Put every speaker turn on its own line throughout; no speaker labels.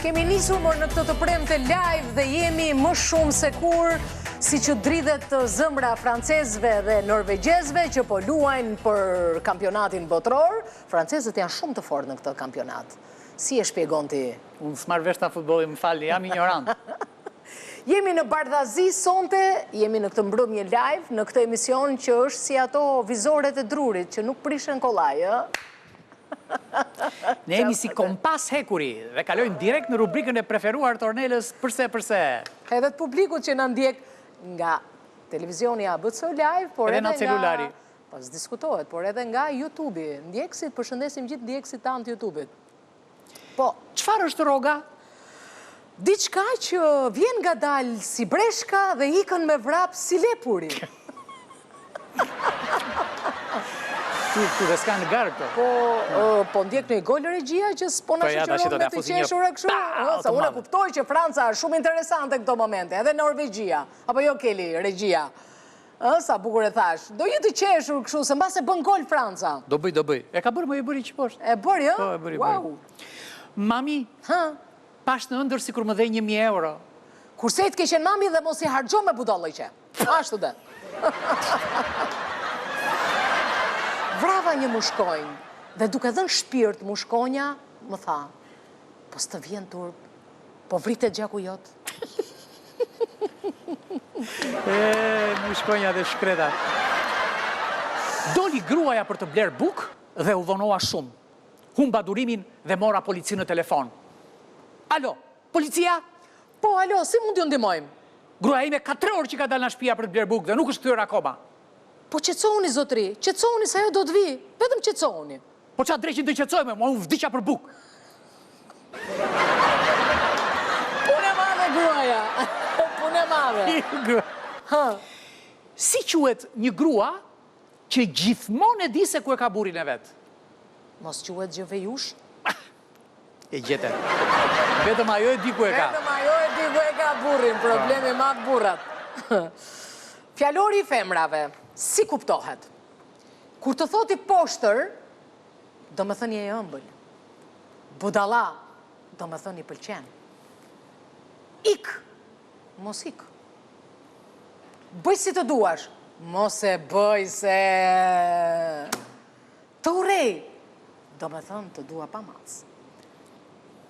Kemi nisur në këtë të premte live dhe jemi më shumë se kur, si që dridhet zëmbra francezëve dhe norvegjezëve që po luajnë për kampionatin botror. Francezët janë shumë të fortë në këtë kampionat. Si e shpjegon ti?
Unë s'marr vesh ta futbolli, më falni, jam ignorant.
Jemi në bardhazi sonte, jemi në këtë mbrëmje live, në këtë emision që është si ato vizoret e drurit, që nuk prishen kollaj,
Ne jemi si kompas hekuri dhe kalojmë direkt në rubrikën e preferuar të Ornelës përse.
Edhe të publikut që na ndjek nga televizioni ABC Live, por edhe nga
celulari.
Pas diskutohet, por edhe nga YouTube-i. Ndjekësit, përshëndesim gjithë ndjekësit tanë të YouTube-it. Po,
Çfarë është rroga?
diçka që vjen nga dalë si breshka dhe ikën me vrap si lepuri.
Tu dhe s'ka në garë këto.
Po ndjek në i gollë regjia që s'po në
ja, tash
shëqëron
do
me të qeshur e këshu. Sa unë e kuptoj që Franca është shumë interesante këto momente, edhe Norvegjia. Apo jo, Keli, regjia. Sa bukur e thash. Do jetë të qeshur këshu, se mbas e bën gol Franca.
Do bëj. E ka bërë më e bëri që poshtë.
E bërë, jo?
Po, e bëri.
Wow.
Mami, pash në ëndër si kur më dhej 1.000 euro.
Kurse të ke qenë mami dhe mos i hargjo me budollë që. Ashtu dhe. Vrava një mushkojnë, dhe duke dhënë shpirt mushkonja, më tha, po s'të vjen turp, po vritet gjaku jot.
Mushkonja dhe shkreta. Doli gruaja për të bler buk dhe u dhonoa shumë. Humba durimin dhe mora policinë në telefon. Alo, policia?
Po, alo, si mund t'ju ndihmojmë?
Gruaja ime ka 3 orë që ka dalë në shtëpia për të bler buk dhe nuk është kthyer akoma.
Po qetësoni, zotri, qetësoni se ajo do të vi, vetëm qetësoni.
Po qa dreqin të qetësojme, ma unë vdiqa për buk.
Punë e madhe, gruaja. Punë e madhe.
Si quhet një grua që gjithmonë e di se ku e ka burrin e vet?
Mos quhet gjëvejush?
E gjete. Vetëm ajo e di ku e ka.
Vetëm ajo e di ku e ka burrin, problemi madh burrat. Fjalori i femrave, si kuptohet? Kur të thoti poshtër, do më thënë je ëmbël. Budalla, do më thënë i pëlqen. Ik, mos ik. Bëj si të duash, mos e bëj se... Të urej, do më thënë të dua pa mas.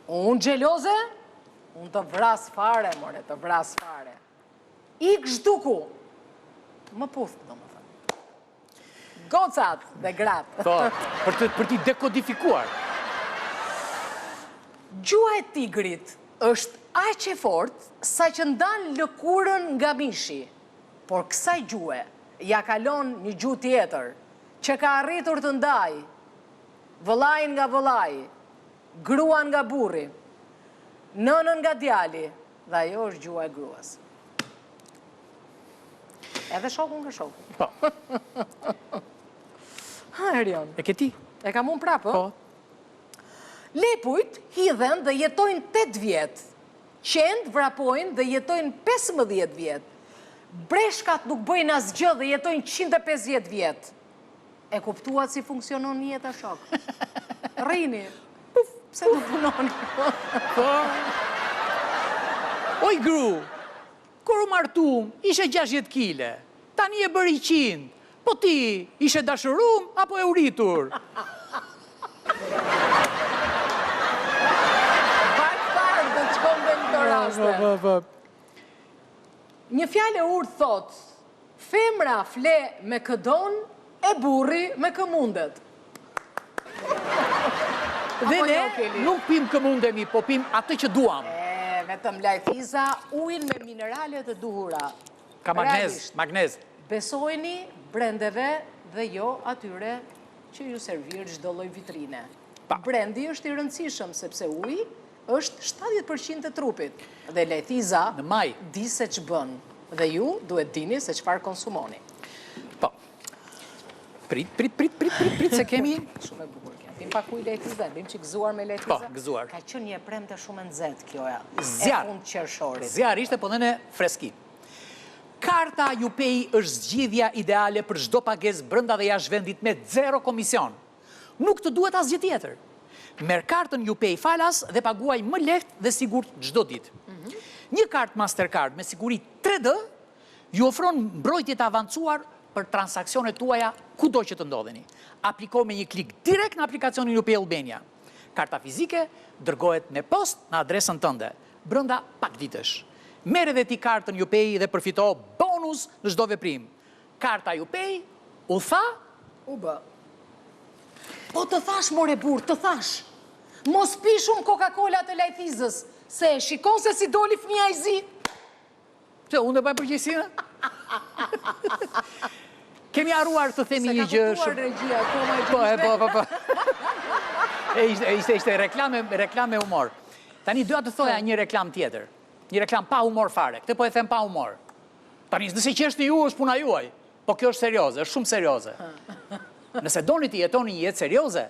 Unë gjeloze, unë të vras fare, more, të vras fare. Ik zhduku, më puftë, do më thënë. Gocat dhe gratë.
Po, për ti dekodifikuar.
Gjua e tigrit është aq e fortë sa që ndan lëkurën nga mishi. Por kësaj gjue ja kalon një gjuhë tjetër, që ka arritur të ndaj, vëllajin nga vëllai, gruan nga burri, nënën nga djali, dhe ajo është gjua e gruas. Edhe shokun nga shokun.
Po.
Ha, Erion.
E ke ti?
E kam unë prapë?
Po.
Lepujt hidhen dhe jetojnë 8 vjetë. Qend vrapojnë dhe jetojnë 15 vjetë. Breshkat nuk bëjnë asgjë dhe jetojnë 150 vjetë. E kuptuat si funksionon jeta shok? Rrini. Puf, pse nuk punoni?
Po. Oj gru, kur u martum, ishe 60 kile. Tani e bëri 100. Po ti, ishe dashurum apo e uritur?
Baktar dhe të qëmë dhe në të raste. Një fjale urë thot, femra fle me këdon, e burri me këmundet.
Dhe ne nuk pim këmundemi, po pim atë që duam.
Vetëm lajthiza, ujnë me mineralet e duhura.
Ka magnez.
Besojni brendeve dhe jo atyre që ju servir çdo lloj vitrine. Brendi është i rëndësishëm, sepse uji është 70% e trupit. Dhe lajthiza di se që bën. Dhe ju duhet dini se çfarë konsumoni.
Po. Prit se kemi...
Shumë e bukur kemi. Bim pak ujë lajthiza, bim që gëzuar me lajthiza.
Po, gëzuar.
Ka qenë një premte shumë e nxehtë kjoja.
Zjarr.
E fund qershorit.
Zjarr ishte, po dhe në freski. Karta UPI është zgjidhja ideale për çdo pagesë brenda dhe jashtë vendit me 0 komision. Nuk të duhet asgjë tjetër. Merr kartën Upay falas dhe paguaj më lehtë dhe sigurt çdo ditë. Një kartë Mastercard me siguri 3D ju ofron mbrojtje të avancuar për transaksionet tuaja kudo që të ndodheni. Apliko me një klik direkt në aplikacionin Upay Albania. Karta fizike dërgohet me post në adresën tënde, brenda pak ditësh. Merr edhe ti kartën Upay dhe përfito bonus në çdo veprim. Karta Upay u tha,
u bë. Po të thash, more burr, të thash. Mos pi shumë Coca-Cola të lajthizës, se shikon se si doli fëmia i zi.
Se unë e bëj përgjegjësinë? Kemi harruar të themi një gjë
shumë. Se ka kuptuar regjia,
Po. Ishte reklame humor. Tani doja të thoja një reklam tjetër. Një reklam pa humor fare. Këtë po e them pa humor. Tani nëse qeshni ju është puna juaj, po kjo është serioze, është shumë serioze. Nëse doni të jetoni një jetë serioze,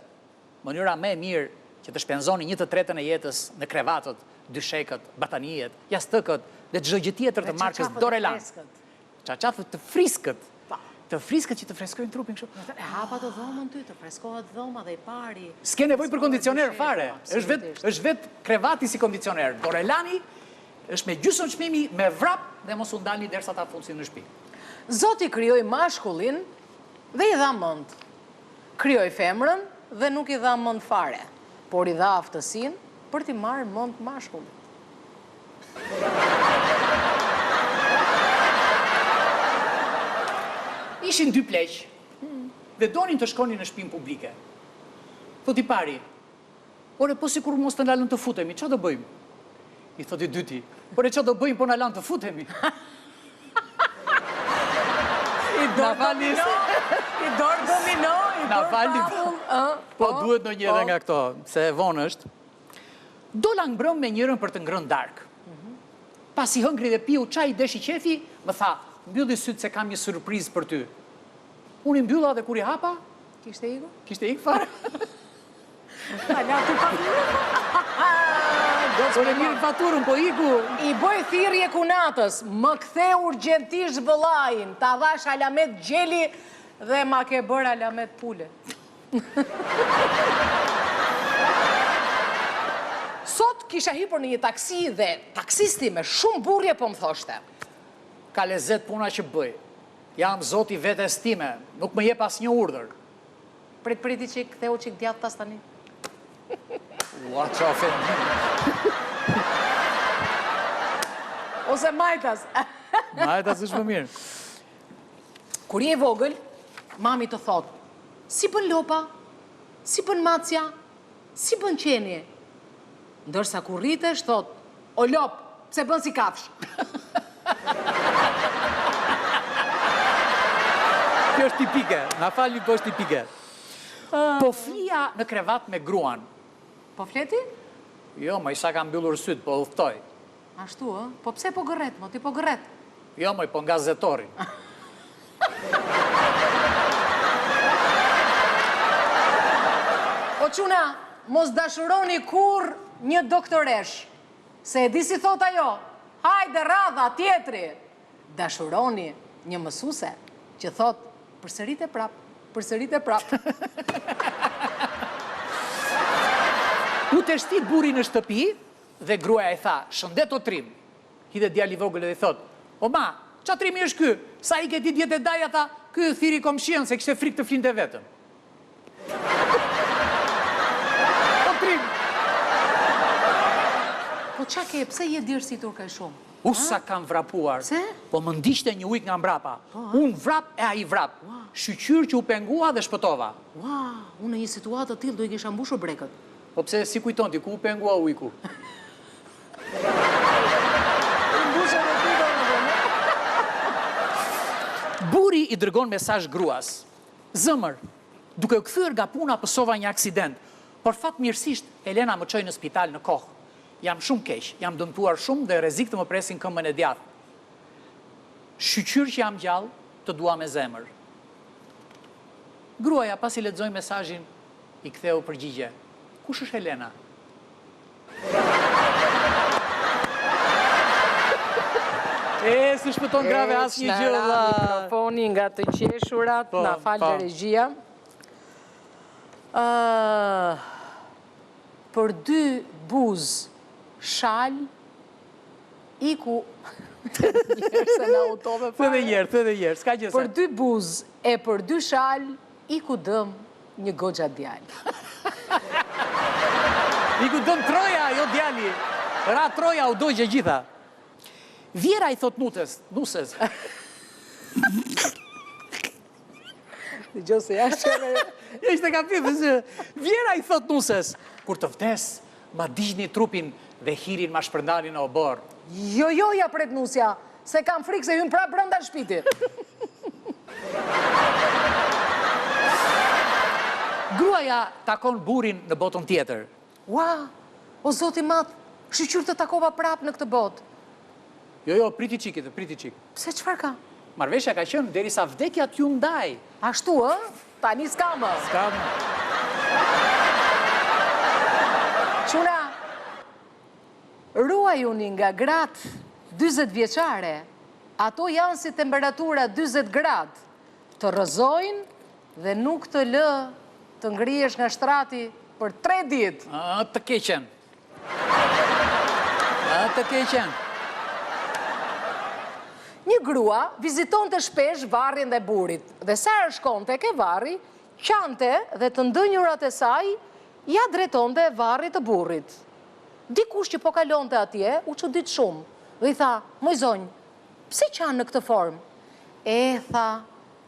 mënyra më e mirë që të shpenzoni 1/3 e jetës në krevatët, dyshekët, batanijet, jastëkët dhe çdo gjë tjetër të markës Dorelan. Çarçafët të friskët. Të friskët që të freskojnë trupin kështu.
E hapa të dhomën ty, të freskohet dhoma dhe i pari.
S'ke nevojë për kondicioner fare. Është vetë krevati si kondicioner. Dorelani është me gjysmë çmimi, me vrap dhe mos u ndalni derisa ta fusin në shtëpi.
Zoti krijoi mashkullin dhe i dha mend. Krijoi femrën dhe nuk i dha mend fare, por i dha aftësinë për t'i marrë mend mashkullin.
Ishin dy pleq dhe donin të shkonin në shtëpinë publike. Thot i pari, ore po sikur mos të ndalën të futemi, çfarë do bëjmë? I thot i dyti, ore çfarë do bëjmë po na lanë të futemi?
I dorë domino,
na falni. Po duhet në një edhe nga këto, se e vonë është. Dola ngrëm me njërën për të ngrënë darkë. Pas i hëngri dhe piu çaj deshi qefi, më tha, mbylli sytë se kam një surprizë për ty. Unë i mbylla dhe kur i hapa,
Kishte iku?
Kishte ikë fare.
Ala të faturën.
Ore mirë faturën, po iku.
I bëj thirrje kunatës, më kthe urgjentisht vëllajin, ta dhash alamet gjeli dhe ma ke bër alamet pule. Sot kisha hipur në një taksi dhe taksisti me shumë burrje po më thoshte.
Ka lezet puna që bëj. Jam zoti vetes time, nuk më jep asnjë urdhër.
Priti që i ktheu që i djatë tas tani.
Ua, qa ofendim.
Ose majtas.
Majtas është më mirë.
Kur je vogël, mami të thot, si bën lopa, si bën macja, si bën qenie. Ndërsa kur rritesh, thot, o lop, pse bën si kafsh.
Kjo është tipike, na falni, po është tipike. Po flia në krevat me gruan.
Po fleti?
Jo, ma isa ka mbyllur syt, po uftoj.
Ashtu, ë? Po pse po gërret, mo ti po gërret?
Jo, moj, po nga zetori.
O quna, mos dashuroni kur një doktoresh, se e di si thot ajo, hajde radha tjetri. Dashuroni një mësuse që thot, përsërit e prap, përsërit e prap.
U të shtit buri në shtëpi dhe gruaja e tha, shëndet o trim. Hidhe djali vogël dhe thot, o ma, qa trimi është ky? Sa i ke ti djetë e daja tha, ky thiri komshien se kishte frikë të flinte vetëm. O trim.
Po qa ke, pse je dirësitur kaj shumë?
Usa kam vrapuar.
Se?
Po më ndishte një ujk nga mbrapa. Unë vrap e a i vrap. Shqyqyr që u pengua dhe shpëtova.
Ua, unë në një situatë të tillë do i kisha mbushur brekët.
Po pse si kujton ti, ku u pengua ujku? Buri i dërgon mesazh gruas. Zëmër, duke u kthyer nga puna pësova një aksident, por fatmirësisht Elena më çoi në spital në kohë. Jam shumë keq, jam dëmtuar shumë dhe rrezik të më presin këmbën e djathtë. Shqyqyr që jam gjallë, të dua me zemër. Gruaja pasi lexoi mesazhin, i ktheu përgjigje. Kush është Elena? Se shpëton grave asnjë gjë valla.
Mikrofoni nga të qeshurat, na falë regjia. për 2 buzë shal, iku... Se na utove fare.
Thë dhe njerë, s'ka gjësa.
Për 2 buzë e për 2 shal, iku dëm një goxha djalë.
Iku dëm troja, jo djali. Ra troja, u dojgje gjitha. Vjera i thot nuses.
Gjose, jashtë që...
Jo, ishte ka pjë, Vjera i thot nuses. Kur të vdes, ma digjni trupin dhe hirin ma shpërndani në obor.
Jo, ja pret nusja, se kam frikë se hynë prapë brenda shpiti.
Gruaja takon burin në botën tjetër.
Ua, o zoti matë, shqyqyr të takova prapë në këtë botë.
Jo, priti qikit, priti qik.
Pse qëfar ka?
Marveshja ka qënë derisa vdekja t'ju ndaj.
Ashtu, tani s'kamë.
S'kamë.
Quna, ruajuni nga gratë 20 vjeqare, ato janë si temperatura 20 gradë, të rëzojnë dhe nuk të lë të ngriesh nga shtrati për 3 ditë.
Të keqen. Të keqen.
Një grua viziton të shpesh varrin dhe burit, dhe sa e shkonte ke varri, qante dhe të ndënjurat e saj, ja drejtonte varrit të burrit. Dikush që po kalonte atje, u çudit shumë, dhe i tha, moj zonjë, pse qanë në këtë formë? E, tha,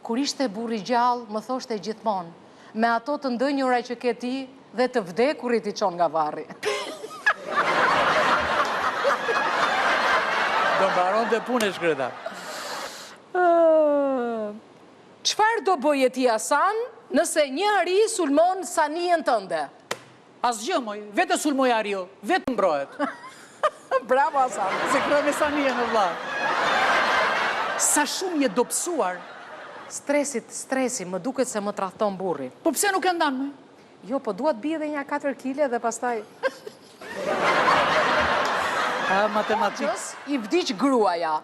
kur ishte burri gjallë, më thoshte gjithmonë, me ato të ndënjura që ke ti dhe të vdekurit i çon nga varri.
Do mbaron të punë e shkreta.
Çfarë do bëje ti Hasan nëse një ari sulmon sanien tënde?
Asgjë, moj, vete sulmoj ario, vetë mbrohet.
Bravo Hasan.
Se kërë me sanije në vla. Sa shumë je dopsuar.
Stresi, më duket se më tradhton burri.
Po pse nuk e ndan, moj?
Jo, po duat bie dhe një 4 kile dhe pastaj...
Matematik.
I vdiq gruaja.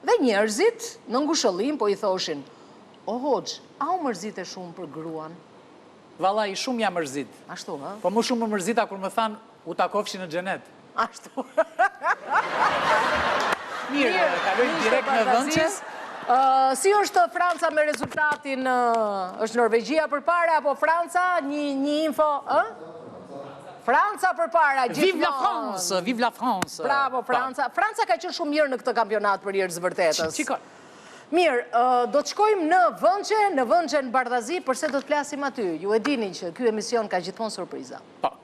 Dhe njerëzit në ngushëllim po i thoshin, o hoxh, a u mërzite shumë për gruan?
Vallai, shumë jam mërzit.
Ashtu, ha?
Po më shumë më mërzita kur më than, u takofshi në xhenet.
Ashtu.
Mirë, kalojmë direkt në Vëndqes.
Si është Franca me rezultatin, është Norvegjia përpara, apo Franca, një info, Franca përpara, gjithmonë.
Vive la France, vive la France.
Bravo, Franca. Franca ka qenë shumë mirë në këtë kampionat për njerëz vërtetës.
Çiko.
Mirë, do të shkojmë në Vëndqe në Bardhazi, përse do të flasim aty. Ju e dini që ky emision ka gjithmonë surpriza.
Po.